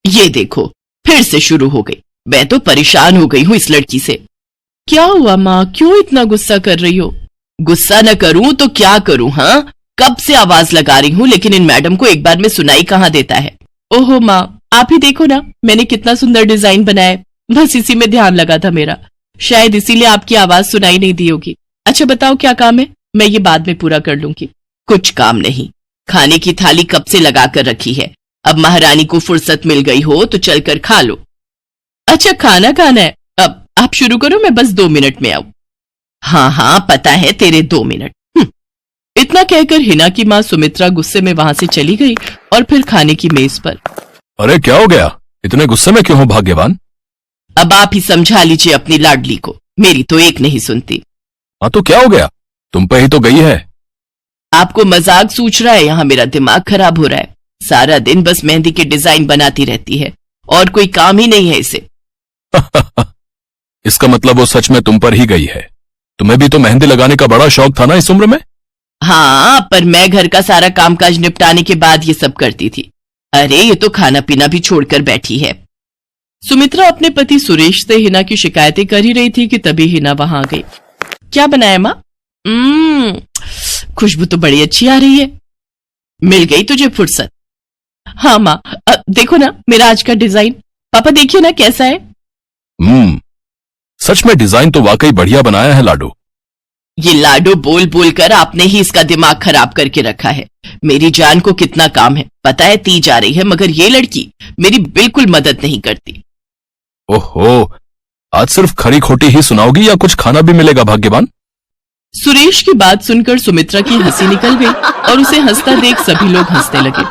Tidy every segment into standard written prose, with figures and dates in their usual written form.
ये देखो, फिर से शुरू हो गई। मैं तो परेशान हो गई हूँ इस लड़की से। क्या हुआ माँ, क्यों इतना गुस्सा कर रही हो? गुस्सा न करूं तो क्या करूं? हाँ, कब से आवाज लगा रही हूँ, लेकिन इन मैडम को एक बार में सुनाई कहाँ देता है। ओहो माँ, आप ही देखो ना, मैंने कितना सुंदर डिजाइन बनाया है। बस इसी में ध्यान लगा था मेरा, शायद इसीलिए आपकी आवाज सुनाई नहीं दी होगी। अच्छा बताओ क्या काम है, मैं ये बाद में पूरा कर लूंगी। कुछ काम नहीं, खाने की थाली कब से लगा कर रखी है। अब महारानी को फुर्सत मिल गई हो तो चलकर खा लो। अच्छा खाना खाना है, अब आप शुरू करो, मैं बस 2 मिनट में आऊं। हाँ हाँ पता है तेरे 2 मिनट। इतना कहकर हिना की माँ सुमित्रा गुस्से में वहां से चली गई और फिर खाने की मेज पर। अरे क्या हो गया, इतने गुस्से में क्यों हो भाग्यवान? अब आप ही समझा लीजिए अपनी लाडली को, मेरी तो एक नहीं सुनती। हाँ तो क्या हो गया, तुम पे ही तो गई है। आपको मजाक सूझ रहा है? यहाँ मेरा दिमाग खराब हो रहा है। सारा दिन बस मेहंदी के डिजाइन बनाती रहती है और कोई काम ही नहीं है इसे। इसका मतलब वो सच में तुम पर ही गई है। तुम्हें भी तो मेहंदी लगाने का बड़ा शौक था ना इस उम्र में? हाँ, पर मैं घर का सारा कामकाज निपटाने के बाद ये सब करती थी। अरे ये तो खाना पीना भी छोड़कर बैठी है। सुमित्रा अपने पति सुरेश से हिना की शिकायतें कर ही रही थी कि तभी हिना वहां आ गई। क्या बनाया माँ? खुशबू तो बड़ी अच्छी आ रही है। मिल गई तुझे फुर्सत? हाँ माँ, देखो ना मेरा आज का डिजाइन। पापा देखिए ना कैसा है। सच में डिजाइन तो वाकई बढ़िया बनाया है लाडो। ये लाडो बोल बोल कर आपने ही इसका दिमाग खराब करके रखा है। मेरी जान को कितना काम है पता है, ती जा रही है, मगर ये लड़की मेरी बिल्कुल मदद नहीं करती। ओहो, आज सिर्फ खरी खोटी ही सुनाओगी या कुछ खाना भी मिलेगा भाग्यवान? सुरेश की बात सुनकर सुमित्रा की हंसी निकल गई और उसे हंसता देख सभी लोग हंसने लगे।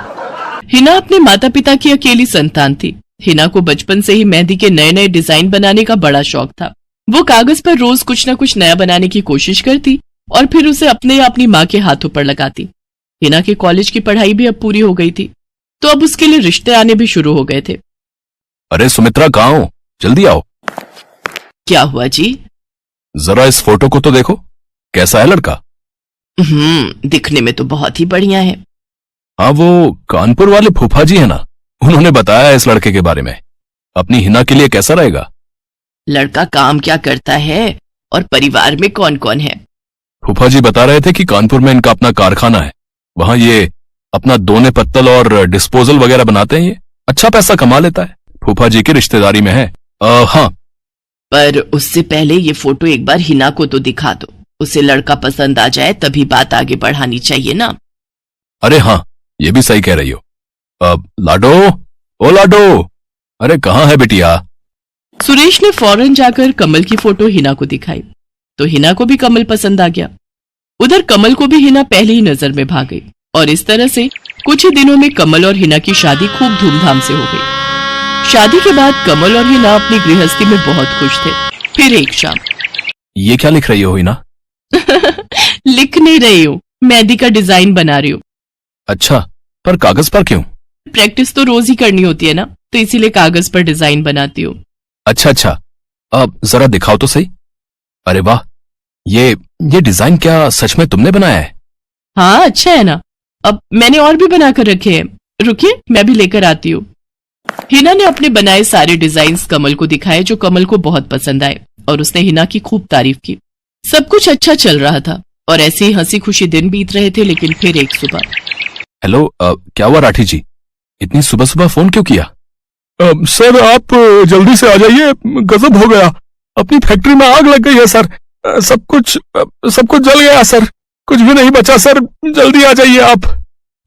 हिना अपने माता पिता की अकेली संतान थी। हिना को बचपन से ही मेहंदी के नए नए डिजाइन बनाने का बड़ा शौक था। वो कागज पर रोज कुछ न कुछ नया बनाने की कोशिश करती और फिर उसे अपने या अपनी माँ के हाथों पर लगाती। हिना के कॉलेज की पढ़ाई भी अब पूरी हो गई थी, तो अब उसके लिए रिश्ते आने भी शुरू हो गए थे। अरे सुमित्रा कहाँ हो, जल्दी आओ। क्या हुआ जी? जरा इस फोटो को तो देखो, कैसा है लड़का? दिखने में तो बहुत ही बढ़िया है। हाँ, वो कानपुर वाले फूफा जी है ना, उन्होंने बताया इस लड़के के बारे में। अपनी हिना के लिए कैसा रहेगा? लड़का काम क्या करता है और परिवार में कौन कौन है? फूफा जी बता रहे थे कि कानपुर में इनका अपना कारखाना है, वहां ये अपना दोने पत्तल और डिस्पोजल वगैरह बनाते हैं। ये अच्छा पैसा कमा लेता है, फूफा जी की रिश्तेदारी में है। हाँ, पर उससे पहले ये फोटो एक बार हिना को तो दिखा दो, उसे लड़का पसंद आ जाए तभी बात आगे बढ़ानी चाहिए ना। अरे हाँ, ये भी सही कह रही हो। लाडो, ओ लाडो, अरे कहाँ है बिटिया? सुरेश ने फौरन जाकर कमल की फोटो हिना को दिखाई तो हिना को भी कमल पसंद आ गया। उधर कमल को भी हिना पहली ही नजर में भाग गई और इस तरह से कुछ ही दिनों में कमल और हिना की शादी खूब धूमधाम से हो गई। शादी के बाद कमल और हिना अपनी गृहस्थी में बहुत खुश थे। फिर एक शाम। ये क्या लिख रही हो हिना? लिख नहीं रही हूँ, मेहंदी का डिजाइन बना रही हूँ। अच्छा, पर कागज पर क्यों? प्रैक्टिस तो रोज ही करनी होती है ना, तो इसीलिए कागज पर डिजाइन बनाती हूँ। अच्छा, अब जरा दिखाओ तो सही। अरे वाह, ये डिजाइन क्या सच में तुमने बनाया है? हाँ अच्छा है ना, अब मैंने और भी बनाकर रखे हैं, रुकिए मैं भी लेकर आती हूँ। हिना ने अपने बनाए सारे डिजाइन्स कमल को दिखाए जो कमल को बहुत पसंद आए और उसने हिना की खूब तारीफ की। सब कुछ अच्छा चल रहा था और ऐसे ही हंसी खुशी दिन बीत रहे थे, लेकिन फिर एक सुबह। हेलो, क्या हुआ राठी जी, इतनी सुबह सुबह फोन क्यों किया? सर आप जल्दी से आ जाइए, गजब हो गया, अपनी फैक्ट्री में आग लग गई है सर। सब कुछ जल गया सर, कुछ भी नहीं बचा सर, जल्दी आ जाइए आप।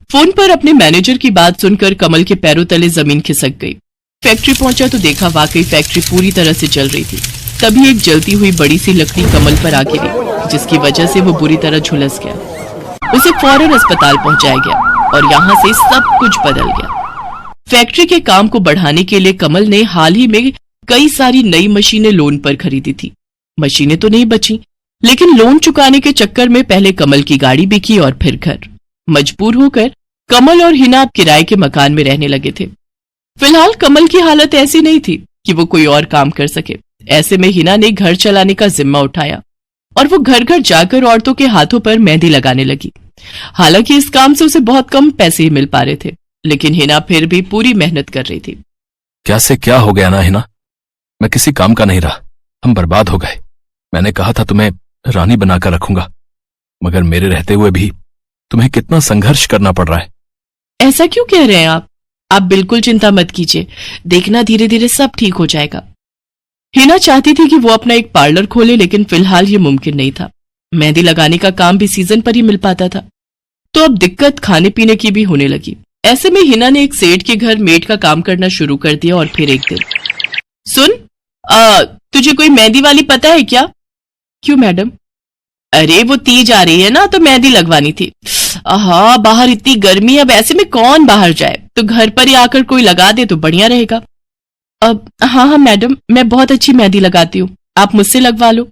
फोन पर अपने मैनेजर की बात सुनकर कमल के पैरों तले जमीन खिसक गई। फैक्ट्री पहुंचा तो देखा वाकई फैक्ट्री पूरी तरह से जल रही थी। तभी एक जलती हुई बड़ी सी लकड़ी कमल पर आ गिरी, जिसकी वजह से वो बुरी तरह झुलस गया। उसे फौरन अस्पताल पहुंचाया गया और यहाँ से सब कुछ बदल गया। फैक्ट्री के काम को बढ़ाने के लिए कमल ने हाल ही में कई सारी नई मशीनें लोन पर खरीदी थी। मशीनें तो नहीं बची, लेकिन लोन चुकाने के चक्कर में पहले कमल की गाड़ी बिकी और फिर घर। मजबूर होकर कमल और हिना किराए के मकान में रहने लगे थे। फिलहाल कमल की हालत ऐसी नहीं थी कि वो कोई और काम कर सके। ऐसे में हिना ने घर चलाने का जिम्मा उठाया और वो घर घर जाकर औरतों के हाथों पर मेहंदी लगाने लगी। हालांकि इस काम से उसे बहुत कम पैसे ही मिल पा रहे थे, लेकिन हिना फिर भी पूरी मेहनत कर रही थी। क्या से क्या हो गया ना हिना, मैं किसी काम का नहीं रहा, हम बर्बाद हो गए। मैंने कहा था तुम्हें रानी बनाकर रखूंगा, मगर मेरे रहते हुए भी तुम्हें कितना संघर्ष करना पड़ रहा है। ऐसा क्यों कह रहे हैं आप बिल्कुल चिंता मत कीजिए, देखना धीरे धीरे सब ठीक हो जाएगा। हिना चाहती थी कि वो अपना एक पार्लर खोले, लेकिन फिलहाल ये मुमकिन नहीं था। मेहंदी लगाने का काम भी सीजन पर ही मिल पाता था, तो अब दिक्कत खाने पीने की भी होने लगी। ऐसे में हिना ने एक सेठ के घर मेड का काम करना शुरू कर दिया। और फिर एक दिन, सुन, तुझे कोई मेहंदी वाली पता है क्या? क्यों मैडम? अरे वो तीज आ रही है ना, तो मेहंदी लगवानी थी। आहा, बाहर इतनी गर्मी है, अब ऐसे में कौन बाहर जाए, तो घर पर ही आकर कोई लगा दे तो बढ़िया रहेगा। अब हाँ हाँ मैडम, मैं बहुत अच्छी मेहंदी लगाती हूँ, आप मुझसे लगवा लो।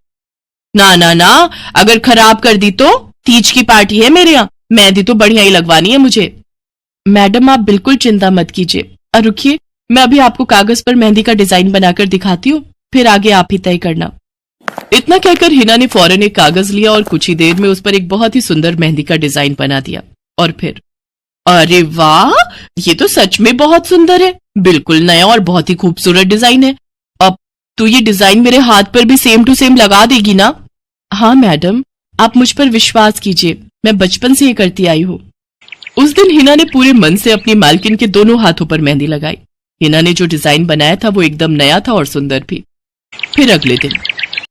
ना ना ना, अगर खराब कर दी तो? तीज की पार्टी है मेरे यहाँ, मेहंदी तो बढ़िया ही लगवानी है मुझे। मैडम आप बिल्कुल चिंता मत कीजिए, और रुकिए, मैं अभी आपको कागज पर मेहंदी का डिजाइन बनाकर दिखाती हूँ, फिर आगे आप ही तय करना। इतना कहकर हिना ने फौरन एक कागज लिया और कुछ ही देर में उस पर एक बहुत ही सुंदर मेहंदी का डिजाइन बना दिया। और फिर, अरे वाह, ये तो सच में बहुत सुंदर है, बिल्कुल नया और बहुत ही खूबसूरत डिजाइन है। अब तो ये डिजाइन मेरे हाथ पर भी सेम टू सेम लगा देगी ना? हाँ मैडम, आप मुझ पर विश्वास कीजिए, मैं बचपन से ये करती आई हूँ। उस दिन हिना ने पूरे मन से अपनी मालकिन के दोनों हाथों पर मेहंदी लगाई। हिना ने जो डिजाइन बनाया था वो एकदम नया था और सुंदर भी। फिर अगले दिन,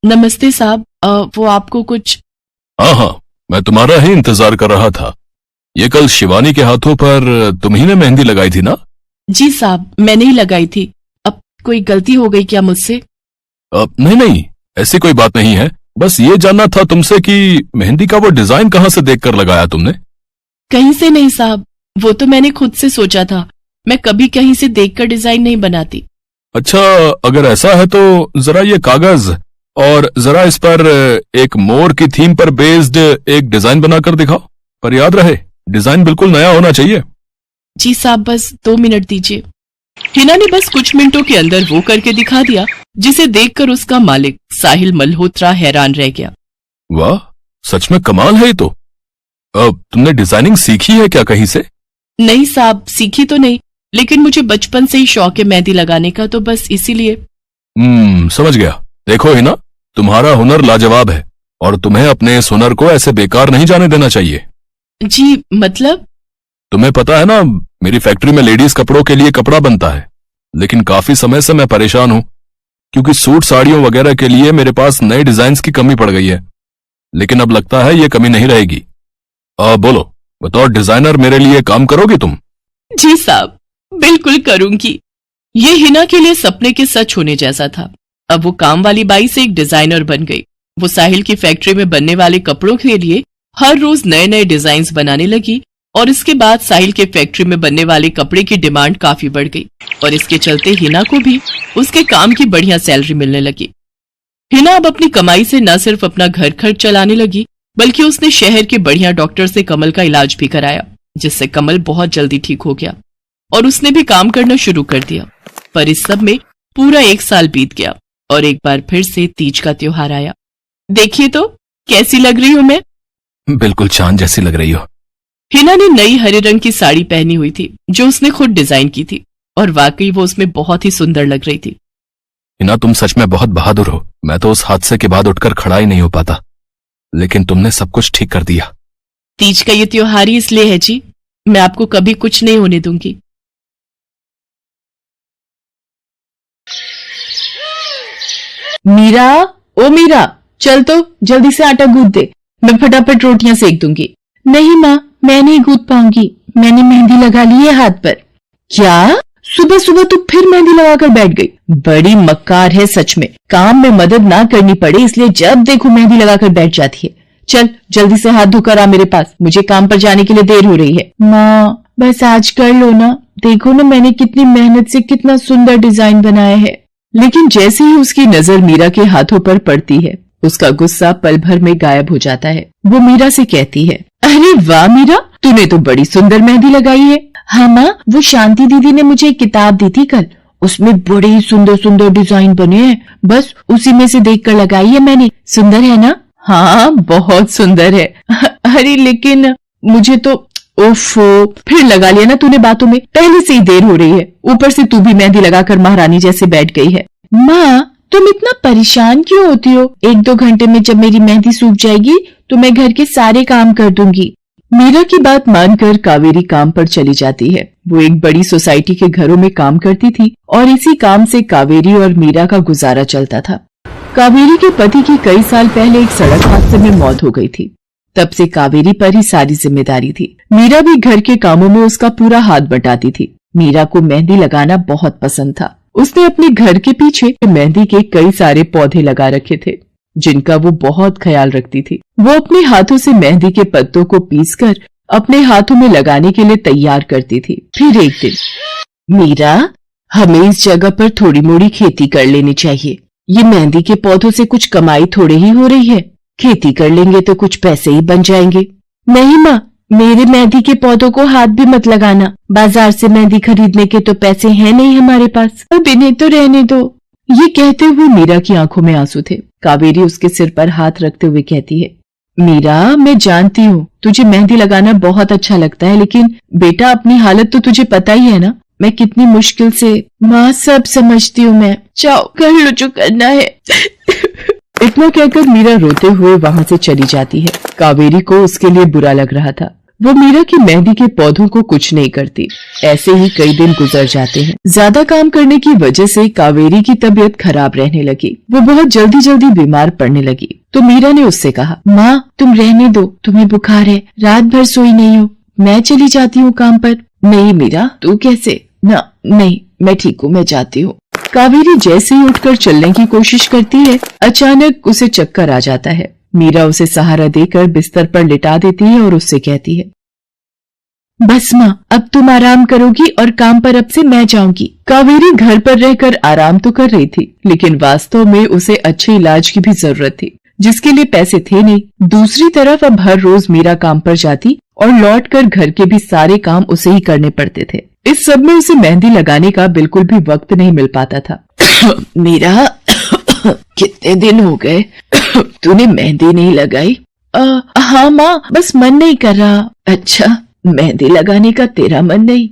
नमस्ते साहब, वो आपको कुछ? हाँ हाँ, मैं तुम्हारा ही इंतजार कर रहा था। ये कल शिवानी के हाथों पर तुम ही ने मेहंदी लगाई थी ना? जी साहब, मैंने ही लगाई थी। अब कोई गलती हो गई क्या मुझसे? नहीं नहीं, ऐसी कोई बात नहीं है, बस ये जानना था तुमसे कि मेहंदी का वो डिजाइन कहाँ से देखकर लगाया तुमने? कहीं से नहीं साहब, वो तो मैंने खुद से सोचा था, मैं कभी कहीं से देखकर डिजाइन नहीं बनाती। अच्छा, अगर ऐसा है तो जरा ये कागज और जरा इस पर एक मोर की थीम पर बेस्ड एक डिजाइन बनाकर दिखाओ, पर याद रहे डिजाइन बिल्कुल नया होना चाहिए। जी साहब, बस 2 मिनट दीजिए। हिना ने बस कुछ मिनटों के अंदर वो करके दिखा दिया, जिसे देखकर उसका मालिक साहिल मल्होत्रा हैरान रह गया। वाह, सच में कमाल है ये तो। अब तुमने डिजाइनिंग सीखी है क्या कहीं से? नहीं साहब, सीखी तो नहीं, लेकिन मुझे बचपन से ही शौक है मेहंदी लगाने का, तो बस इसीलिए। समझ गया। देखो हिना, तुम्हारा हुनर लाजवाब है और तुम्हें अपने इस हुनर को ऐसे बेकार नहीं जाने देना चाहिए। जी मतलब? तुम्हें पता है ना, मेरी फैक्ट्री में लेडीज कपड़ों के लिए कपड़ा बनता है, लेकिन काफी समय से मैं परेशान हूं, क्योंकि सूट साड़ियों वगैरह के लिए मेरे पास नए डिजाइन्स की कमी पड़ गई है। लेकिन अब लगता है ये कमी नहीं रहेगी। बोलो, बतौर डिजाइनर मेरे लिए काम करोगी तुम? जी साहब, बिल्कुल करूंगी। ये हिना के लिए सपने के सच होने जैसा था। अब वो काम वाली बाई से एक डिजाइनर बन गई। वो साहिल की फैक्ट्री में बनने वाले कपड़ों के लिए हर रोज नए नए डिजाइन बनाने लगी, और इसके बाद साहिल के फैक्ट्री में बनने वाले कपड़े की डिमांड काफी बढ़ गई, और इसके चलते हिना को भी उसके काम की बढ़िया सैलरी मिलने लगी। हिना अब अपनी कमाई से न सिर्फ अपना घर खर्च चलाने लगी, बल्कि उसने शहर के बढ़िया डॉक्टर से कमल का इलाज भी कराया, जिससे कमल बहुत जल्दी ठीक हो गया और उसने भी काम करना शुरू कर दिया। पर इस सब में पूरा 1 साल बीत गया और एक बार फिर से तीज का त्योहार आया। देखिए तो कैसी लग रही हूं मैं? बिल्कुल चांद जैसी लग रही हो। हिना ने नई हरे रंग की साड़ी पहनी हुई थी, जो उसने खुद डिजाइन की थी, और वाकई वो उसमें बहुत ही सुंदर लग रही थी। हिना, तुम सच में बहुत बहादुर हो। मैं तो उस हादसे के बाद उठकर खड़ा ही नहीं हो पाता, लेकिन तुमने सब कुछ ठीक कर दिया। तीज का ये त्योहार ही इसलिए है जी, मैं आपको कभी कुछ नहीं होने दूंगी। मीरा, ओ मीरा, चल तो जल्दी से आटा गूंथ दे, मैं फटाफट रोटियां सेक दूंगी। नहीं माँ, मैं नहीं गूंथ पाऊंगी, मैंने मेहंदी लगा ली है हाथ पर। क्या? सुबह सुबह तू फिर मेहंदी लगाकर बैठ गई? बड़ी मक्कार है सच में, काम में मदद ना करनी पड़े इसलिए जब देखो मेहंदी लगाकर बैठ जाती है। चल जल्दी से हाथ धोकर आ मेरे पास, मुझे काम पर जाने के लिए देर हो रही है। माँ बस आज कर लो ना, देखो ना मैंने कितनी मेहनत से कितना सुंदर डिजाइन बनाया है। लेकिन जैसे ही उसकी नजर मीरा के हाथों पर पड़ती है, उसका गुस्सा पल भर में गायब हो जाता है। वो मीरा से कहती है, अरे वाह मीरा, तूने तो बड़ी सुंदर मेहंदी लगाई है। हाँ माँ, वो शांति दीदी ने मुझे एक किताब दी थी कल, उसमें बड़े ही सुंदर सुंदर डिजाइन बने हैं, बस उसी में से देखकर लगाई है मैंने। सुंदर है ना? हाँ बहुत सुंदर है। अरे लेकिन मुझे तो ओफो, फिर लगा लिया ना तूने बातों में। पहले से ही देर हो रही है, ऊपर से तू भी मेहंदी लगाकर महारानी जैसे बैठ गई है। माँ, तुम इतना परेशान क्यों होती हो? 1-2 घंटे में जब मेरी मेहंदी सूख जाएगी तो मैं घर के सारे काम कर दूंगी। मीरा की बात मानकर कावेरी काम पर चली जाती है। वो एक बड़ी सोसाइटी के घरों में काम करती थी और इसी काम से कावेरी और मीरा का गुजारा चलता था। कावेरी के पति की कई साल पहले एक सड़क हादसे में मौत हो गई थी। तब से कावेरी पर ही सारी जिम्मेदारी थी। मीरा भी घर के कामों में उसका पूरा हाथ बटाती थी। मीरा को मेहंदी लगाना बहुत पसंद था। उसने अपने घर के पीछे मेहंदी के कई सारे पौधे लगा रखे थे, जिनका वो बहुत ख्याल रखती थी। वो अपने हाथों से मेहंदी के पत्तों को पीसकर अपने हाथों में लगाने के लिए तैयार करती थी। फिर एक दिन, मीरा, हमें इस जगह पर थोड़ी मोड़ी खेती कर लेनी चाहिए। ये मेहंदी के पौधों से कुछ कमाई थोड़ी ही हो रही है, खेती कर लेंगे तो कुछ पैसे ही बन जाएंगे। नहीं माँ, मेरे मेहंदी के पौधों को हाथ भी मत लगाना। बाजार से मेहंदी खरीदने के तो पैसे हैं नहीं हमारे पास, अब इन्हें तो रहने दो। ये कहते हुए मीरा की आंखों में आंसू थे। कावेरी उसके सिर पर हाथ रखते हुए कहती है, मीरा, मैं जानती हूँ तुझे मेहंदी लगाना बहुत अच्छा लगता है, लेकिन बेटा अपनी हालत तो तुझे पता ही है ना, मैं कितनी मुश्किल से। माँ, सब समझती हूँ मैं, जाओ कर लो जो करना है। इतना कहकर मीरा रोते हुए वहाँ से चली जाती है। कावेरी को उसके लिए बुरा लग रहा था। वो मीरा की मेहंदी के पौधों को कुछ नहीं करती। ऐसे ही कई दिन गुजर जाते हैं। ज्यादा काम करने की वजह से कावेरी की तबीयत खराब रहने लगी। वो बहुत जल्दी जल्दी बीमार पड़ने लगी। तो मीरा ने उससे कहा, माँ, तुम रहने दो, तुम्हें बुखार है, रात भर सोई नहीं हो, मैं चली जाती हूँ काम पर। नहीं मीरा, तू कैसे? ना, नहीं, मैं ठीक हूँ, मैं जाती हूँ। कावेरी जैसे ही उठकर चलने की कोशिश करती है, अचानक उसे चक्कर आ जाता है। मीरा उसे सहारा देकर बिस्तर पर लिटा देती है और उससे कहती है, बस माँ, अब तुम आराम करोगी और काम पर अब से मैं जाऊंगी। कावेरी घर पर रहकर आराम तो कर रही थी, लेकिन वास्तव में उसे अच्छे इलाज की भी जरूरत थी, जिसके लिए पैसे थे नहीं। दूसरी तरफ अब हर रोज मीरा काम पर जाती और लौटकर घर के भी सारे काम उसे ही करने पड़ते थे। इस सब में उसे मेहंदी लगाने का बिल्कुल भी वक्त नहीं मिल पाता था। मीरा, कितने दिन हो गए तूने मेहंदी नहीं लगाई? हाँ माँ, बस मन नहीं कर रहा। अच्छा, मेहंदी लगाने का तेरा मन नहीं?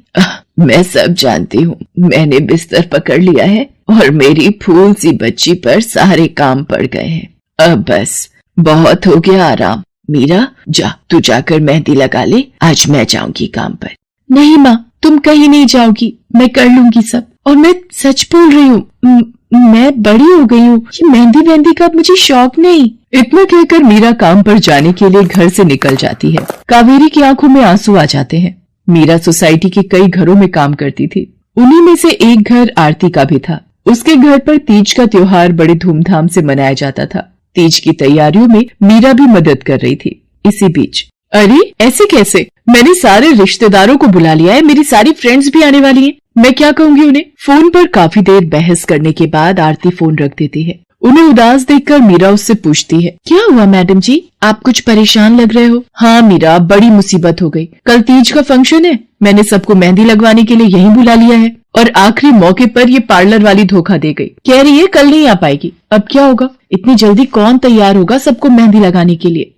मैं सब जानती हूँ। मैंने बिस्तर पकड़ लिया है और मेरी फूल सी बच्ची पर सारे काम पड़ गए हैं। अब बस बहुत हो गया आराम। मीरा, जा, तू जाकर मेहंदी लगा ले, आज मैं जाऊंगी काम पर। नहीं माँ, तुम कहीं नहीं जाओगी, मैं कर लूंगी सब। और मैं सच बोल रही हूँ, मैं बड़ी हो गई हूँ, ये मेहंदी का मुझे शौक नहीं। इतना कहकर मीरा काम पर जाने के लिए घर से निकल जाती है। कावेरी की आंखों में आंसू आ जाते हैं। मीरा सोसाइटी के कई घरों में काम करती थी। उन्हीं में से एक घर आरती का भी था। उसके घर पर तीज का त्योहार बड़े धूमधाम से मनाया जाता था। तीज की तैयारियों में मीरा भी मदद कर रही थी। इसी बीच, अरे ऐसे कैसे? मैंने सारे रिश्तेदारों को बुला लिया है, मेरी सारी फ्रेंड्स भी आने वाली हैं। मैं क्या कहूँगी उन्हें? फोन पर काफी देर बहस करने के बाद आरती फोन रख देती है। उन्हें उदास देखकर मीरा उससे पूछती है, क्या हुआ मैडम जी, आप कुछ परेशान लग रहे हो? हाँ मीरा, बड़ी मुसीबत हो गई। कल तीज का फंक्शन है, मैंने सबको मेहंदी लगवाने के लिए यहीं बुला लिया है और आखिरी मौके पर ये पार्लर वाली धोखा दे गई। कह रही है कल नहीं आ पाएगी। अब क्या होगा? इतनी जल्दी कौन तैयार होगा सबको मेहंदी लगाने के लिए?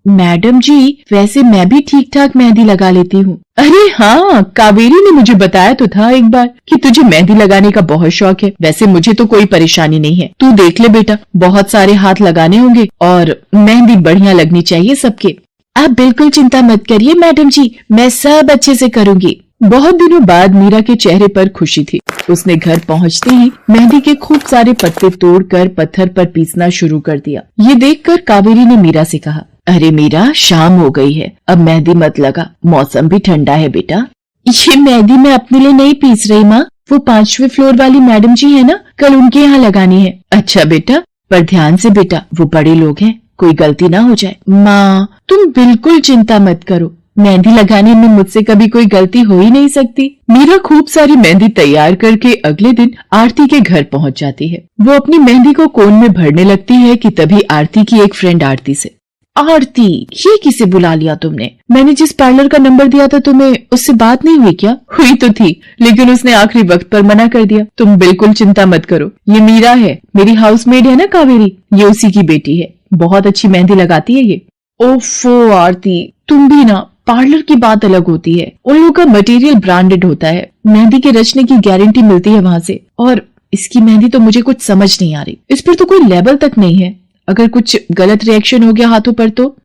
मैडम जी, वैसे मैं भी ठीक ठाक मेहंदी लगा लेती हूँ। अरे हाँ, कावेरी ने मुझे बताया तो था एक बार कि तुझे मेहंदी लगाने का बहुत शौक है। वैसे मुझे तो कोई परेशानी नहीं है, तू देख ले बेटा, बहुत सारे हाथ लगाने होंगे और मेहंदी बढ़िया लगनी चाहिए सबके। आप बिल्कुल चिंता मत करिए मैडम जी, मैं सब अच्छे से करूँगी। बहुत दिनों बाद मीरा के चेहरे पर खुशी थी। उसने घर पहुंचते ही मेहंदी के खूब सारे पत्ते तोड़कर पत्थर पर पीसना शुरू कर दिया। ये देखकर कावेरी ने मीरा से कहा, अरे मीरा, शाम हो गई है, अब मेहंदी मत लगा, मौसम भी ठंडा है बेटा। ये मेहंदी मैं अपने लिए नहीं पीस रही माँ, वो 5वें फ्लोर वाली मैडम जी है ना, कल उनके यहाँ लगानी है। अच्छा बेटा, पर ध्यान से बेटा, वो बड़े लोग हैं, कोई गलती ना हो जाए। माँ, तुम बिल्कुल चिंता मत करो, मेहंदी लगाने में मुझसे कभी कोई गलती हो ही नहीं सकती। मीरा खूब सारी मेहंदी तैयार करके अगले दिन आरती के घर पहुंच जाती है। वो अपनी मेहंदी को कोन में भरने लगती है कि तभी आरती की एक फ्रेंड आरती से, आरती, ये किसे बुला लिया तुमने? मैंने जिस पार्लर का नंबर दिया था तुम्हें, उससे बात नहीं हुई क्या? हुई तो थी, लेकिन उसने आखिरी वक्त पर मना कर दिया। तुम बिल्कुल चिंता मत करो, ये मीरा है, मेरी हाउसमेड है ना कावेरी, ये उसी की बेटी है, बहुत अच्छी मेहंदी लगाती है ये। ओफो आरती, तुम भी ना, पार्लर की बात अलग होती है, उन लोगों का मटेरियल ब्रांडेड होता है, मेहंदी के रचने की गारंटी मिलती है वहां से। और इसकी मेहंदी तो मुझे कुछ समझ नहीं आ रही, इस पर तो कोई लेबल तक नहीं है। अगर कुछ गलत रिएक्शन हो गया हाथों पर तो।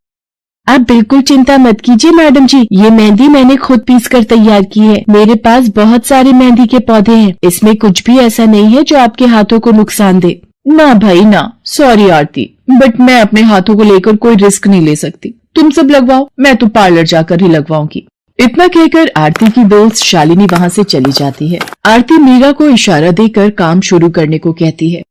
आप बिल्कुल चिंता मत कीजिए मैडम जी, ये मेहंदी मैंने खुद पीस कर तैयार की है। मेरे पास बहुत सारे मेहंदी के पौधे हैं, इसमें कुछ भी ऐसा नहीं है जो आपके हाथों को नुकसान दे। ना भाई ना, सॉरी आरती, बट मैं अपने हाथों को लेकर कोई रिस्क नहीं ले सकती। तुम सब लगवाओ, मैं तो पार्लर जाकर ही लगवाऊंगी। इतना कहकर आरती की दोस्त शालिनी वहां से चली जाती है। आरती मीरा को इशारा देकर काम शुरू करने को कहती है।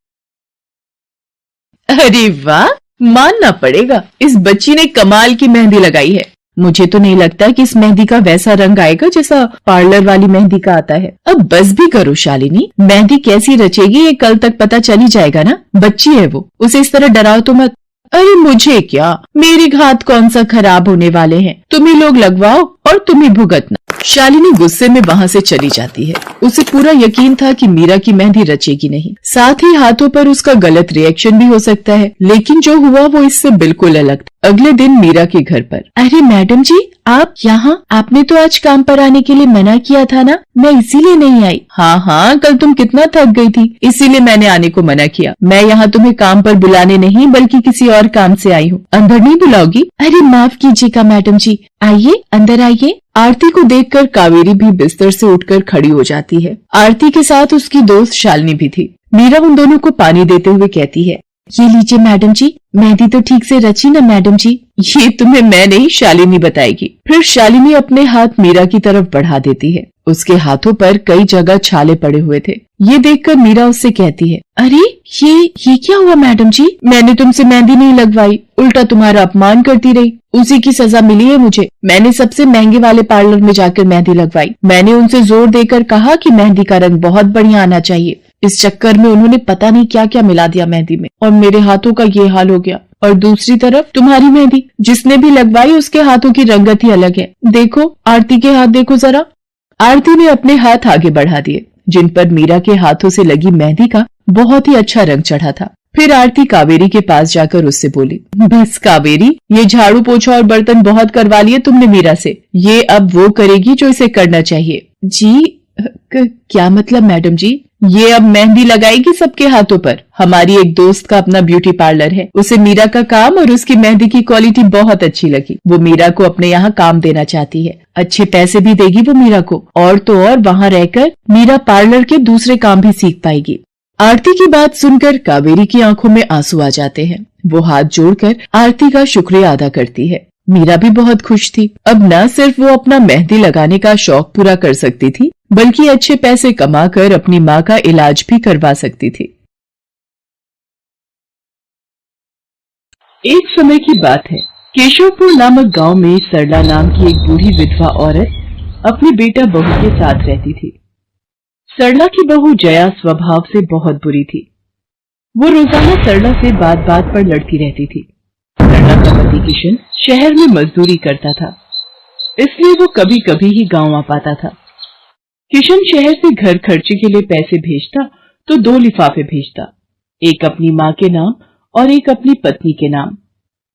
अरे वाह, मानना पड़ेगा, इस बच्ची ने कमाल की मेहंदी लगाई है। मुझे तो नहीं लगता कि इस मेहंदी का वैसा रंग आएगा जैसा पार्लर वाली मेहंदी का आता है। अब बस भी करो शालिनी, मेहंदी कैसी रचेगी ये कल तक पता चल ही जाएगा ना। बच्ची है वो, उसे इस तरह डराओ तो मत। अरे मुझे क्या, मेरे हाथ कौन सा खराब होने वाले हैं, तुम ही लोग लगवाओ और तुम ही भुगतना। शालिनी गुस्से में वहां से चली जाती है। उसे पूरा यकीन था कि मीरा की मेहंदी रचेगी नहीं, साथ ही हाथों पर उसका गलत रिएक्शन भी हो सकता है, लेकिन जो हुआ वो इससे बिल्कुल अलग था। अगले दिन मीरा के घर पर। अरे मैडम जी, आप यहाँ? आपने तो आज काम पर आने के लिए मना किया था ना, मैं इसीलिए नहीं आई। हाँ, कल तुम कितना थक गई थी, इसीलिए मैंने आने को मना किया। मैं यहाँ तुम्हें काम पर बुलाने नहीं बल्कि किसी और काम से आई हूँ। अंदर नहीं बुलाओगी? अरे माफ कीजिएगा मैडम जी, आइए अंदर आइए। आरती को देखकर कावेरी भी बिस्तर से उठकर खड़ी हो जाती है। आरती के साथ उसकी दोस्त शालिनी भी थी। मीरा उन दोनों को पानी देते हुए कहती है, ये लीजिए मैडम जी, मेहंदी तो ठीक से रची ना मैडम जी? ये तुम्हें मैं नहीं शालिनी बताएगी। फिर शालिनी अपने हाथ मीरा की तरफ बढ़ा देती है। उसके हाथों पर कई जगह छाले पड़े हुए थे। ये देखकर मीरा उससे कहती है, अरे ये क्या हुआ मैडम जी? मैंने तुमसे मेहंदी नहीं लगवाई, उल्टा तुम्हारा अपमान करती रही, उसी की सजा मिली है मुझे। मैंने सबसे महंगे वाले पार्लर में जाकर मेहंदी लगवाई। मैंने उनसे जोर देकर कहा कि मेहंदी का रंग बहुत बढ़िया आना चाहिए। इस चक्कर में उन्होंने पता नहीं क्या क्या मिला दिया मेहंदी में, और मेरे हाथों का ये हाल हो गया। और दूसरी तरफ तुम्हारी मेहंदी, जिसने भी लगवाई उसके हाथों की रंगत ही अलग है। देखो आरती के हाथ देखो जरा। आरती ने अपने हाथ आगे बढ़ा दिए, जिन पर मीरा के हाथों से लगी मेहंदी का बहुत ही अच्छा रंग चढ़ा था। फिर आरती कावेरी के पास जाकर उससे बोली, बस कावेरी, ये झाड़ू पोछा और बर्तन बहुत करवा लिए तुमने मीरा से, ये अब वो करेगी जो इसे करना चाहिए। जी क्या मतलब मैडम जी? ये अब मेहंदी लगाएगी सबके हाथों पर। हमारी एक दोस्त का अपना ब्यूटी पार्लर है, उसे मीरा का काम और उसकी मेहंदी की क्वालिटी बहुत अच्छी लगी। वो मीरा को अपने यहाँ काम देना चाहती है, अच्छे पैसे भी देगी वो मीरा को, और तो और वहाँ रहकर मीरा पार्लर के दूसरे काम भी सीख पाएगी। आरती की बात सुनकर कावेरी की आंखों में आंसू आ जाते हैं। वो हाथ जोड़कर आरती का शुक्रिया अदा करती है। मीरा भी बहुत खुश थी। अब न सिर्फ वो अपना मेहंदी लगाने का शौक पूरा कर सकती थी, बल्कि अच्छे पैसे कमाकर अपनी माँ का इलाज भी करवा सकती थी। एक समय की बात है, केशवपुर नामक गांव में सरला नाम की एक बूढ़ी विधवा औरत अपने बेटा बहू के साथ रहती थी। सरला की बहू जया स्वभाव से बहुत बुरी थी। वो रोजाना सरला से बात बात पर लड़ती रहती थी। सरला का पति किशन शहर में मजदूरी करता था, इसलिए वो कभी कभी ही गांव आ पाता था। किशन शहर से घर खर्चे के लिए पैसे भेजता तो 2 लिफाफे भेजता, एक अपनी माँ के नाम और एक अपनी पत्नी के नाम।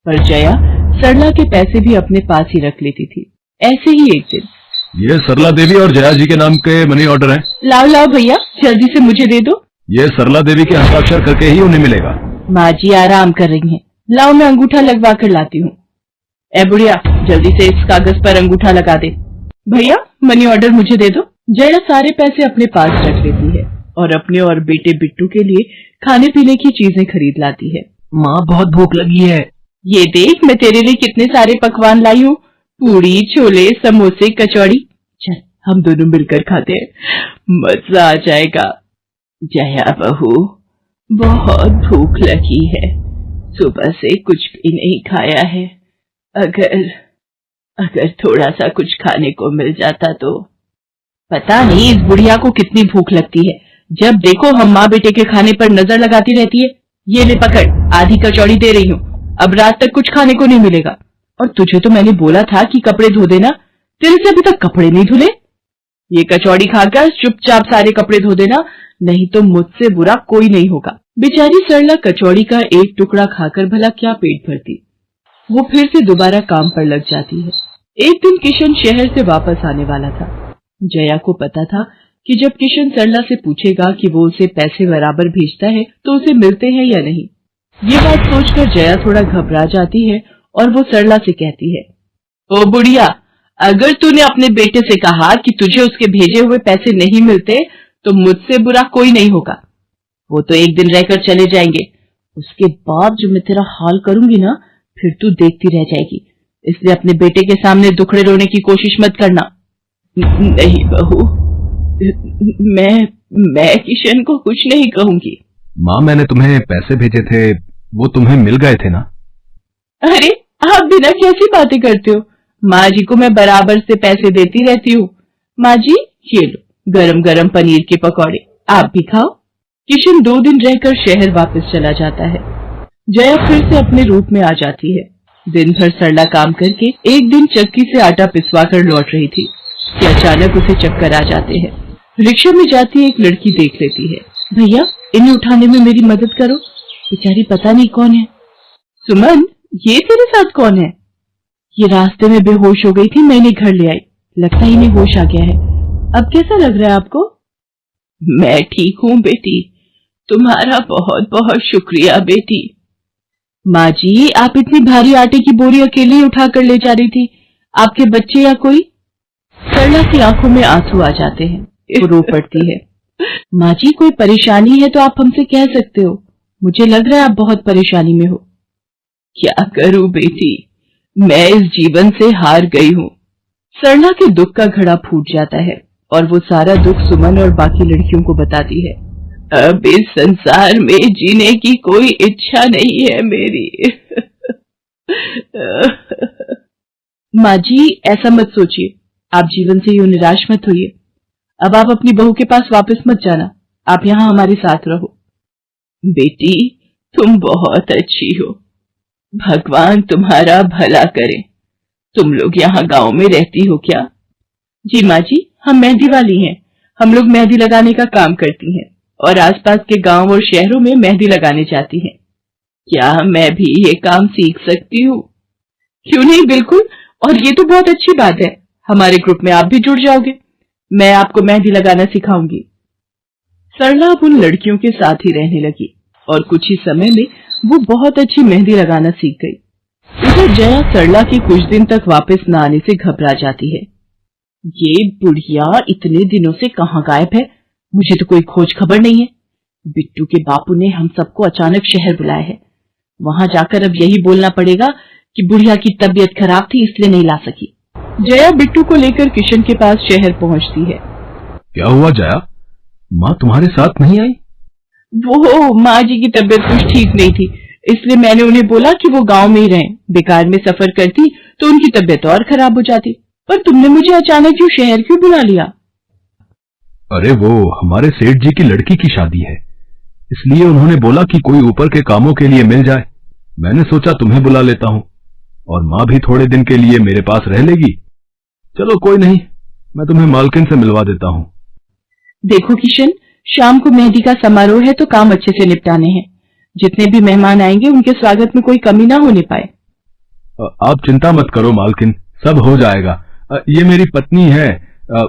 पर जया सरला के पैसे भी अपने पास ही रख लेती थी। ऐसे ही एक दिन, ये सरला देवी और जया जी के नाम के मनी ऑर्डर हैं। लाओ भैया, जल्दी से मुझे दे दो। ये सरला देवी के हस्ताक्षर करके ही उन्हें मिलेगा। माँ जी आराम कर रही हैं, लाओ मैं अंगूठा लगवा कर लाती हूँ। ए बुढ़िया, जल्दी से इस कागज पर अंगूठा लगा दे। भैया मनी ऑर्डर मुझे दे दो। जया सारे पैसे अपने पास रख लेती है और अपने और बेटे बिट्टू के लिए खाने पीने की चीजें खरीद लाती है। माँ बहुत भूख लगी है। ये देख मैं तेरे लिए कितने सारे पकवान लाई हूँ, पूड़ी, छोले, समोसे, कचौड़ी। चल हम दोनों मिलकर खाते हैं, मजा आ जाएगा। जया बहू, बहुत भूख लगी है, सुबह से कुछ भी नहीं खाया है। अगर थोड़ा सा कुछ खाने को मिल जाता तो। पता नहीं इस बुढ़िया को कितनी भूख लगती है, जब देखो हम माँ बेटे के खाने पर नजर लगाती रहती है। ये ले पकड़, आधी कचौड़ी दे रही हूँ, अब रात तक कुछ खाने को नहीं मिलेगा। और तुझे तो मैंने बोला था कि कपड़े धो देना, तेरे से अभी तक कपड़े नहीं धुले। ये कचौड़ी खाकर चुपचाप सारे कपड़े धो देना, नहीं तो मुझसे बुरा कोई नहीं होगा। बेचारी सरला कचौड़ी का एक टुकड़ा खाकर भला क्या पेट भरती। वो फिर से दोबारा काम पर लग जाती है। एक दिन किशन शहर से वापस आने वाला था। जया को पता था कि जब किशन सरला से पूछेगा कि वो उसे पैसे बराबर भेजता है तो उसे मिलते हैं या नहीं। ये बात सोचकर जया थोड़ा घबरा जाती है और वो सरला से कहती है, ओ बुढ़िया, अगर तूने अपने बेटे से कहा कि तुझे उसके भेजे हुए पैसे नहीं मिलते तो मुझसे बुरा कोई नहीं होगा। वो तो एक दिन रहकर चले जाएंगे, उसके बाद जो मैं तेरा हाल करूंगी ना, फिर तू देखती रह जाएगी। इसलिए अपने बेटे के सामने दुखड़े रोने की कोशिश मत करना। नहीं बहू, मैं किशन को कुछ नहीं कहूंगी। माँ, मैंने तुम्हें पैसे भेजे थे, वो तुम्हें मिल गए थे ना? अरे आप बिना कैसी बातें करते हो? माँ जी को मैं बराबर से पैसे देती रहती हूँ। माँ जी, ये लो गरम गरम पनीर के पकौड़े, आप भी खाओ। किशन 2 दिन रहकर शहर वापस चला जाता है। जया फिर से अपने रूप में आ जाती है। दिन भर सरला काम करके एक दिन चक्की से आटा पिसवा कर लौट रही थी कि अचानक उसे चक्कर आ जाते हैं। रिक्शा में जाती एक लड़की देख लेती है। भैया, इन्हें उठाने में मेरी मदद करो, बेचारी पता नहीं कौन है। सुमन, ये तेरे साथ कौन है? ये रास्ते में बेहोश हो गई थी, मैंने घर ले आई, लगता है इन्हें होश आ गया है। अब कैसा लग रहा है आपको? मैं ठीक हूँ बेटी, तुम्हारा बहुत बहुत शुक्रिया बेटी। माँ जी, आप इतनी भारी आटे की बोरी अकेले उठा कर ले जा रही थी, आपके बच्चे या कोई? सरला की आंखों में आंसू आ जाते हैं, रो पड़ती है। माँ जी, कोई परेशानी है तो आप हमसे कह सकते हो, मुझे लग रहा है आप बहुत परेशानी में हो। क्या करूं बेटी, मैं इस जीवन से हार गई हूँ। सरला के दुख का घड़ा फूट जाता है और वो सारा दुख सुमन और बाकी लड़कियों को बताती है। अब इस संसार में जीने की कोई इच्छा नहीं है मेरी। माँ जी, ऐसा मत सोचिए, आप जीवन से यूं निराश मत होइए। अब आप अपनी बहू के पास वापस मत जाना, आप यहाँ हमारे साथ रहो। बेटी, तुम बहुत अच्छी हो, भगवान तुम्हारा भला करे। तुम लोग यहाँ गांव में रहती हो क्या? जी माँ जी, हम मेहंदी वाली हैं। हम लोग मेहंदी लगाने का काम करती हैं और आसपास के गांव और शहरों में मेहंदी लगाने जाती हैं। क्या मैं भी ये काम सीख सकती हूँ? क्यों नहीं, बिल्कुल, और ये तो बहुत अच्छी बात है। हमारे ग्रुप में आप भी जुड़ जाओगे, मैं आपको मेहंदी लगाना सिखाऊंगी। सरला अब उन लड़कियों के साथ ही रहने लगी और कुछ ही समय में वो बहुत अच्छी मेहंदी लगाना सीख गई। उधर जया सरला के कुछ दिन तक वापस न आने से घबरा जाती है। ये बुढ़िया इतने दिनों से कहाँ गायब है, मुझे तो कोई खोज खबर नहीं है। बिट्टू के बापू ने हम सबको अचानक शहर बुलाया है, वहां जाकर अब यही बोलना पड़ेगा कि बुढ़िया की तबीयत खराब थी इसलिए नहीं ला सकी। जया बिट्टू को लेकर किशन के पास शहर पहुंचती है। क्या हुआ जया, माँ तुम्हारे साथ नहीं आई? वो माँ जी की तबीयत कुछ ठीक नहीं थी, इसलिए मैंने उन्हें बोला कि वो गांव में ही रहें। बेकार में सफर करती तो उनकी तबीयत और खराब हो जाती। पर तुमने मुझे अचानक क्यों शहर क्यों बुला लिया? अरे वो हमारे सेठ जी की लड़की की शादी है, इसलिए उन्होंने बोला कि कोई ऊपर के कामों के लिए मिल जाए। मैंने सोचा तुम्हें बुला लेता हूँ, और माँ भी थोड़े दिन के लिए मेरे पास रह लेगी। चलो कोई नहीं, मैं तुम्हें मालकिन से मिलवा देता हूँ। देखो किशन, शाम को मेहंदी का समारोह है तो काम अच्छे से निपटाने हैं। जितने भी मेहमान आएंगे उनके स्वागत में कोई कमी ना होने पाए। आप चिंता मत करो मालकिन, सब हो जाएगा। ये मेरी पत्नी है,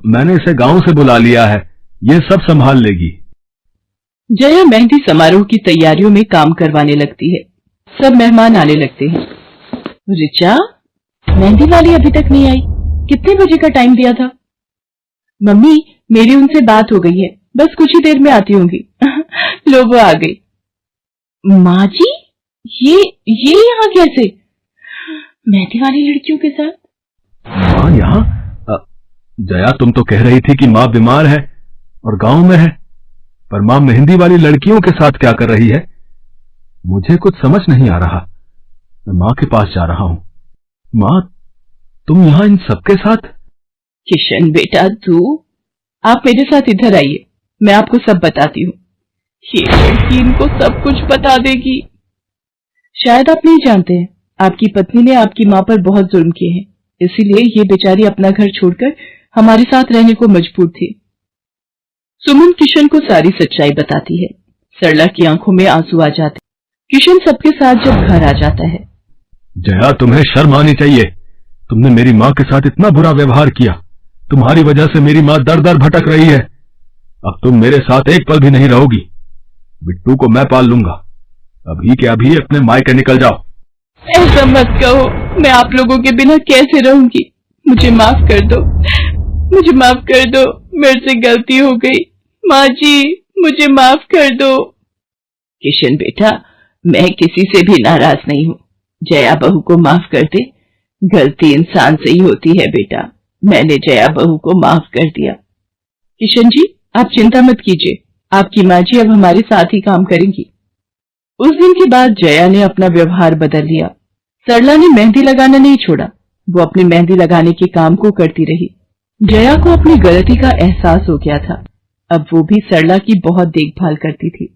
मैंने इसे गांव से बुला लिया है, ये सब संभाल लेगी। जया मेहंदी समारोह की तैयारियों में काम करवाने लगती है। सब मेहमान आने लगते हैं। रिचा, मेहंदी वाली अभी तक नहीं आई, कितने बजे का टाइम दिया था? मम्मी, मेरी उनसे बात हो गई है, बस कुछ ही देर में आती होंगी। लो वो आ गई। माँ जी, ये यहाँ कैसे? मेहंदी वाली लड़कियों के साथ? माँ यहाँ? जया, तुम तो कह रही थी कि माँ बीमार है और गांव में है, पर माँ मेहंदी वाली लड़कियों के साथ क्या कर रही है? मुझे कुछ समझ नहीं आ रहा। मैं माँ के पास जा रहा हूँ। माँ, तुम यहाँ इन सबके साथ? किशन बेटा, आप मेरे साथ इधर आइए, मैं आपको सब बताती हूँ। ये लड़की इनको सब कुछ बता देगी। शायद आप नहीं जानते हैं, आपकी पत्नी ने आपकी माँ पर बहुत जुल्म किए हैं, इसीलिए ये बेचारी अपना घर छोड़कर हमारे साथ रहने को मजबूर थी। सुमन किशन को सारी सच्चाई बताती है। सरला की आंखों में आंसू आ जाते। किशन सबके साथ जब घर आ जाता है। जया, तुम्हें शर्म आनी चाहिए। तुमने मेरी माँ के साथ इतना बुरा व्यवहार किया। तुम्हारी वजह से मेरी माँ दर दर भटक रही है। अब तुम मेरे साथ एक पल भी नहीं रहोगी। बिट्टू को मैं पाल लूंगा। अभी के अभी अपने मायके निकल जाओ। ऐसा मत कहो, मैं आप लोगों के बिना कैसे रहूंगी। मुझे माफ कर दो, मुझे माफ कर दो, मेरे से गलती हो गई। माँ जी, मुझे माफ कर दो। किशन बेटा, मैं किसी से भी नाराज नहीं हूँ। जया बहू को माफ कर दे। गलती इंसान से ही होती है बेटा। मैंने जया बहू को माफ कर दिया। किशन जी, आप चिंता मत कीजिए, आपकी माँ जी अब हमारे साथ ही काम करेंगी। उस दिन के बाद जया ने अपना व्यवहार बदल लिया। सरला ने मेहंदी लगाना नहीं छोड़ा। वो अपनी मेहंदी लगाने के काम को करती रही। जया को अपनी गलती का एहसास हो गया था। अब वो भी सरला की बहुत देखभाल करती थी।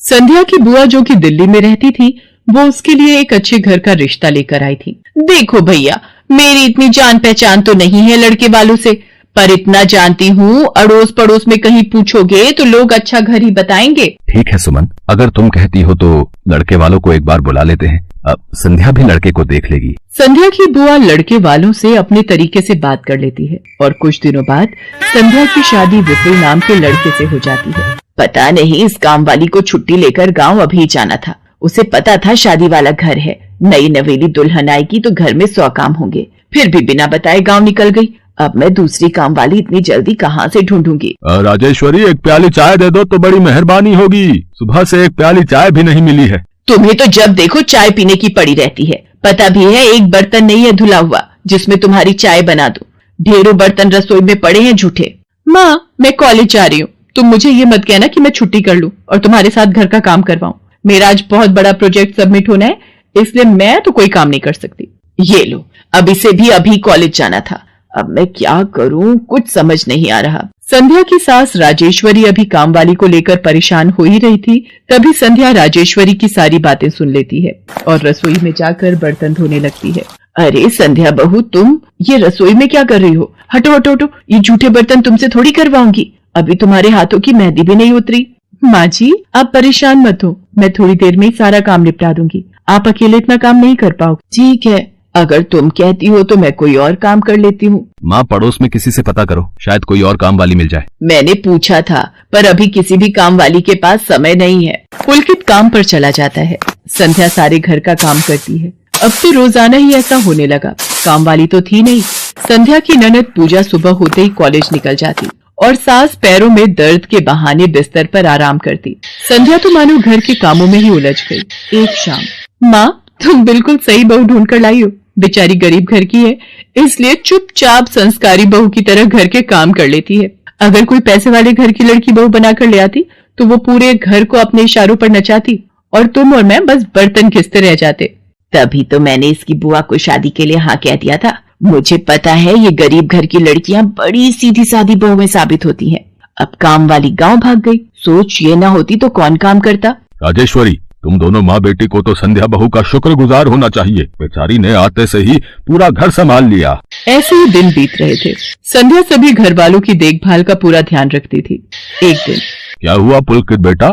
संध्या की बुआ, जो कि दिल्ली में रहती थी, वो उसके लिए एक अच्छे घर का रिश्ता लेकर आई थी। देखो भैया, मेरी इतनी जान पहचान तो नहीं है लड़के वालों से, पर इतना जानती हूँ, अड़ोस पड़ोस में कहीं पूछोगे तो लोग अच्छा घर ही बताएंगे। ठीक है सुमन, अगर तुम कहती हो तो लड़के वालों को एक बार बुला लेते हैं। अब संध्या भी लड़के को देख लेगी। संध्या की बुआ लड़के वालों से अपने तरीके से बात कर लेती है और कुछ दिनों बाद संध्या की शादी विपुल नाम के लड़के से हो जाती है। पता नहीं इस काम वाली को छुट्टी लेकर गांव अभी जाना था। उसे पता था शादी वाला घर है, नई नवेली दुल्हन आएगी तो घर में 100 काम होंगे, फिर भी बिना बताए गांव निकल गई। अब मैं दूसरी काम वाली इतनी जल्दी कहाँ से ढूंढूंगी। राजेश्वरी, एक प्याली चाय दे दो तो बड़ी मेहरबानी होगी। सुबह से एक प्याली चाय भी नहीं मिली है। तुम्हें तो जब देखो चाय पीने की पड़ी रहती है। पता भी है एक बर्तन नहीं है धुला हुआ जिसमें तुम्हारी चाय बना दूं। ढेरों बर्तन रसोई में पड़े हैं झूठे। माँ, मैं कॉलेज जा रही हूँ, तुम मुझे ये मत कहना कि मैं छुट्टी कर लूं और तुम्हारे साथ घर का काम करवाऊं। मेरा आज बहुत बड़ा प्रोजेक्ट सबमिट होना है, इसलिए मैं तो कोई काम नहीं कर सकती। ये लो, अब इसे भी अभी कॉलेज जाना था। अब मैं क्या करूं, कुछ समझ नहीं आ रहा। संध्या की सास राजेश्वरी अभी काम वाली को लेकर परेशान हो ही रही थी। तभी संध्या राजेश्वरी की सारी बातें सुन लेती है और रसोई में जाकर बर्तन धोने लगती है। अरे संध्या बहू, तुम ये रसोई में क्या कर रही हो? हटो हटो हटो, ये झूठे बर्तन तुमसे थोड़ी करवाऊंगी। अभी तुम्हारे हाथों की मेहंदी भी नहीं उतरी। माँ जी, आप परेशान मत हो, मैं थोड़ी देर में ही सारा काम निपटा दूंगी। आप अकेले इतना काम नहीं कर पाओगे। ठीक है, अगर तुम कहती हो तो मैं कोई और काम कर लेती हूँ। माँ, पड़ोस में किसी से पता करो, शायद कोई और काम वाली मिल जाए। मैंने पूछा था, पर अभी किसी भी काम वाली के पास समय नहीं है। पुलकित काम पर चला जाता है। संध्या सारे घर का काम करती है। अब तो रोजाना ही ऐसा होने लगा। काम वाली तो थी नहीं। संध्या की ननद पूजा सुबह होते ही कॉलेज निकल जाती और सास पैरों में दर्द के बहाने बिस्तर पर आराम करती। संध्या तो मानो घर के कामों में ही उलझ गई। एक शाम, माँ, तुम बिल्कुल सही बहू ढूंढ कर लाई हो। बेचारी गरीब घर की है, इसलिए चुपचाप संस्कारी बहू की तरह घर के काम कर लेती है। अगर कोई पैसे वाले घर की लड़की बहू बनाकर ले आती तो वो पूरे घर को अपने इशारों पर नचाती और तुम और मैं बस बर्तन घिसते रह जाते। तभी तो मैंने इसकी बुआ को शादी के लिए हाँ कह दिया था। मुझे पता है ये गरीब घर की लड़कियां बड़ी सीधी सादी बहुएं साबित होती हैं। अब काम वाली गांव भाग गई। सोच ये ना होती तो कौन काम करता। राजेश्वरी, तुम दोनों माँ बेटी को तो संध्या बहू का शुक्रगुजार होना चाहिए। बेचारी ने आते से ही पूरा घर संभाल लिया। ऐसे ही दिन बीत रहे थे। संध्या सभी घर वालों की देखभाल का पूरा ध्यान रखती थी। एक दिन, क्या हुआ पुलकित बेटा,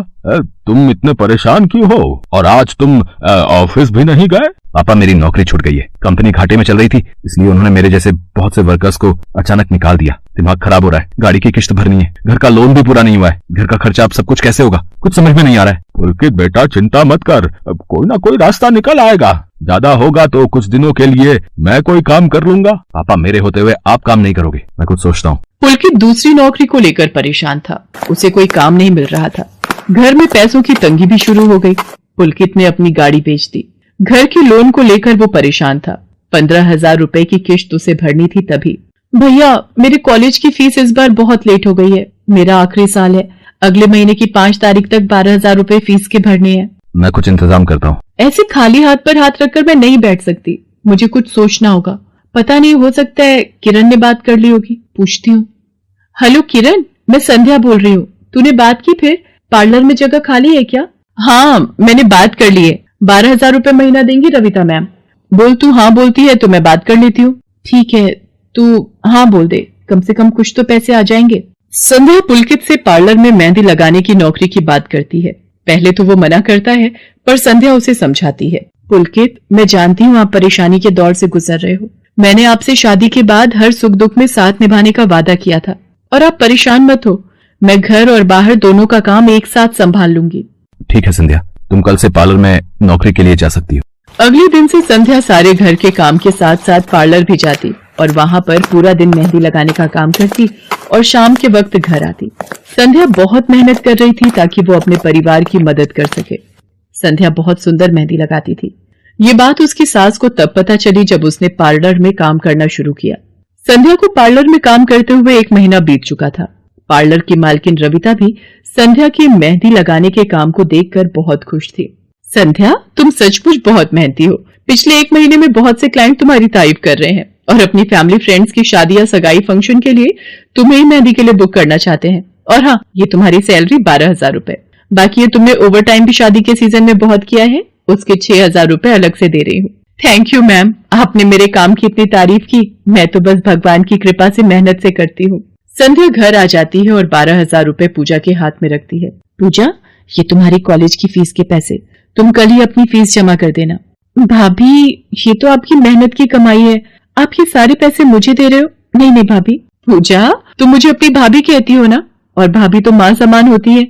तुम इतने परेशान क्यों हो? और आज तुम ऑफिस भी नहीं गए? पापा, मेरी नौकरी छूट गई है। कंपनी घाटे में चल रही थी, इसलिए उन्होंने मेरे जैसे बहुत से वर्कर्स को अचानक निकाल दिया। दिमाग खराब हो रहा है, गाड़ी की किश्त भरनी है, घर का लोन भी पूरा नहीं हुआ है। घर का खर्चा अब सब कुछ कैसे होगा, कुछ समझ में नहीं आ रहा है। पुलकित बेटा, चिंता मत कर, अब कोई ना कोई रास्ता निकल आएगा। ज्यादा होगा तो कुछ दिनों के लिए मैं कोई काम कर लूंगा। पापा, मेरे होते हुए आप काम नहीं करोगे, मैं कुछ सोचता हूँ। पुलकित दूसरी नौकरी को लेकर परेशान था। उसे कोई काम नहीं मिल रहा था। घर में पैसों की तंगी भी शुरू हो गई। पुलकित ने अपनी गाड़ी बेच दी। घर के लोन को लेकर वो परेशान था। 15,000 रुपए की किश्त उसे भरनी थी। तभी, भैया, मेरे कॉलेज की फीस इस बार बहुत लेट हो गई है। मेरा आखिरी साल है। अगले महीने की 5 तारीख तक 12,000 रुपए फीस के भरने हैं। मैं कुछ इंतजाम करता हूँ। ऐसे खाली हाथ पर हाथ रखकर मैं नहीं बैठ सकती। मुझे कुछ सोचना होगा। पता नहीं, हो सकता है किरण ने बात कर ली होगी। पूछती हूँ। हेलो किरण, मैं संध्या बोल रही हूँ। तूने बात की फिर? पार्लर में जगह खाली है क्या? हाँ, मैंने बात कर ली है। 12,000 रुपए महीना देंगी रविता मैम। बोल, तू हाँ बोलती है तो मैं बात कर लेती हूँ। ठीक है, तू हाँ बोल दे, कम से कम कुछ तो पैसे आ जाएंगे। संध्या पुलकित से पार्लर में मेहंदी लगाने की नौकरी की बात करती है। पहले तो वो मना करता है, पर संध्या उसे समझाती है। पुलकित, मैं जानती हूँ आप परेशानी के दौर से गुजर रहे हो। मैंने आपसे शादी के बाद हर सुख दुख में साथ निभाने का वादा किया था और आप परेशान मत हो, मैं घर और बाहर दोनों का काम एक साथ संभाल लूंगी। ठीक है संध्या, तुम कल से पार्लर में नौकरी के लिए जा सकती हो। अगले दिन से संध्या सारे घर के काम के साथ साथ पार्लर भी जाती और वहां पर पूरा दिन मेहंदी लगाने का काम करती और शाम के वक्त घर आती। संध्या बहुत मेहनत कर रही थी ताकि वो अपने परिवार की मदद कर सके। संध्या बहुत सुंदर मेहंदी लगाती थी। ये बात उसकी सास को तब पता चली जब उसने पार्लर में काम करना शुरू किया। संध्या को पार्लर में काम करते हुए 1 महीना बीत चुका था। पार्लर की मालकिन रविता भी संध्या की मेहंदी लगाने के काम को देखकर बहुत खुश थी। संध्या, तुम सचमुच बहुत मेहनती हो। पिछले 1 महीने में बहुत से क्लाइंट तुम्हारी तारीफ कर रहे हैं और अपनी फैमिली फ्रेंड्स की शादी या सगाई फंक्शन के लिए तुम्हें ही मेहंदी के लिए बुक करना चाहते हैं। और हाँ, ये तुम्हारी सैलरी 12,000 रुपए। बाकी ये तुमने ओवर टाइम भी शादी के सीजन में बहुत किया है, उसके 6,000 रुपए अलग से दे रही हूँ। थैंक यू मैम, आपने मेरे काम की इतनी तारीफ की। मैं तो बस भगवान की कृपा से मेहनत से करती हूँ। संध्या घर आ जाती है और 12,000 रुपए पूजा के हाथ में रखती है। पूजा, ये तुम्हारी कॉलेज की फीस के पैसे, तुम कल ही अपनी फीस जमा कर देना। भाभी, ये तो आपकी मेहनत की कमाई है, आप ये सारे पैसे मुझे दे रहे हो? नहीं नहीं भाभी। पूजा, तुम मुझे अपनी भाभी कहती हो ना, और भाभी तो माँ समान होती है,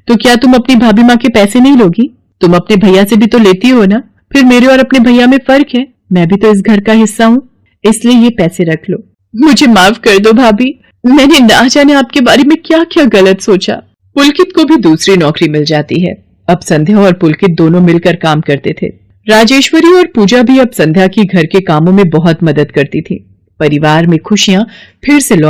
तो क्या तुम अपनी भाभी माँ के पैसे नहीं लोगी? तुम अपने भैया से भी तो लेती हो ना। फिर मेरे और अपने भैया में फर्क है, मैं भी तो इस घर का हिस्सा हूँ, इसलिए ये पैसे रख लो। मुझे माफ कर दो भाभी, मैंने ना जाने आपके बारे में क्या क्या गलत सोचा। पुलकित को भी दूसरी नौकरी मिल जाती है। अब संध्या और पुलकित दोनों मिलकर काम करते थे। राजेश्वरी और पूजा भी अब संध्या की घर के कामों में बहुत मदद करती थी। परिवार में खुशियां फिर से लौट